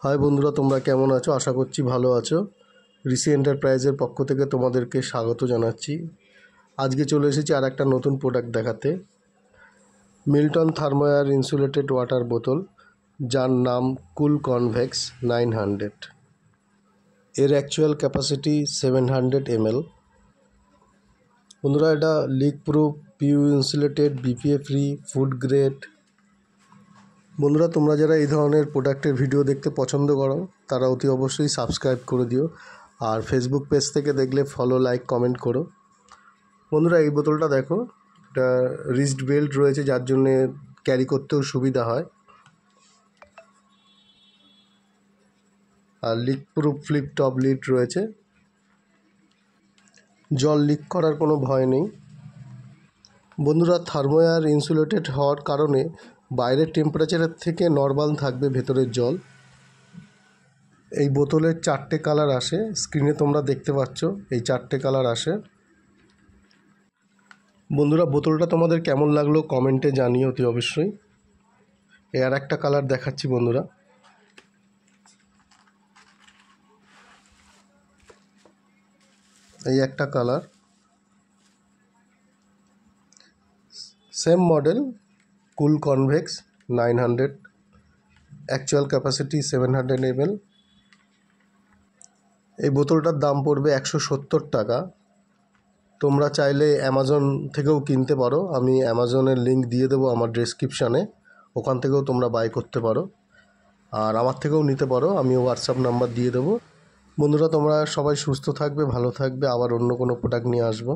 High বন্ধুরা, তোমরা কেমন আছো? আশা করছি ভালো আছো। ঋষি এন্টারপ্রাইজের পক্ষ থেকে তোমাদেরকে স্বাগত জানাচ্ছি। আজকে চলে এসেছি আর একটা নতুন প্রোডাক্ট দেখাতে। মিল্টন থার্মোয়ার ইনসুলেটেড ওয়াটার বোতল, যার নাম কুল কনভেক্স 900। এর অ্যাকচুয়াল ক্যাপাসিটি 700 ml। বন্ধুরা, এটা leak proof, PU insulated, BPA free, food grade. বন্ধুরা, তোমরা যারা এই ধরনের প্রোডাক্টের ভিডিও দেখতে পছন্দ করো তারা অতি অবশ্যই সাবস্ক্রাইব করে দিও, আর ফেসবুক পেজ থেকে দেখলে ফলো, লাইক, কমেন্ট করো। বন্ধুরা, এই বোতলটা দেখো, এটা রিস্ট বেল্ট রয়েছে, যার জন্যে ক্যারি করতেও সুবিধা হয়। আর leak proof flip top lid রয়েছে, জল লিক করার কোনো ভয় নেই। বন্ধুরা, থার্মোয়ার ইনসুলেটেড হওয়ার কারণে বাইরের টেম্পারেচারের থেকে নর্মাল থাকবে ভেতরের জল। এই বোতলের 4টে কালার আসে, স্ক্রিনে তোমরা দেখতে পাচ্ছ এই 4টে কালার আসে। বন্ধুরা, বোতলটা তোমাদের কেমন লাগলো কমেন্টে জানিও অতি অবশ্যই। এর একটা কালার দেখাচ্ছি বন্ধুরা, এই একটা কালার, সেম মডেল, কুল কনভেক্স 900, অ্যাকচুয়াল ক্যাপাসিটি 700 ml। এই বোতলটার দাম পড়বে 170 টাকা। তোমরা চাইলে অ্যামাজন থেকেও কিনতে পারো, আমি অ্যামাজনের লিঙ্ক দিয়ে দেবো আমার ডেসক্রিপশানে, ওখান থেকেও তোমরা বাই করতে পারো, আর আমার থেকেও নিতে পারো, আমি হোয়াটসঅ্যাপ নাম্বার দিয়ে দেবো। বন্ধুরা, তোমরা সবাই সুস্থ থাকবে, ভালো থাকবে, আবার অন্য কোনো প্রোডাক্ট নিয়ে আসবো।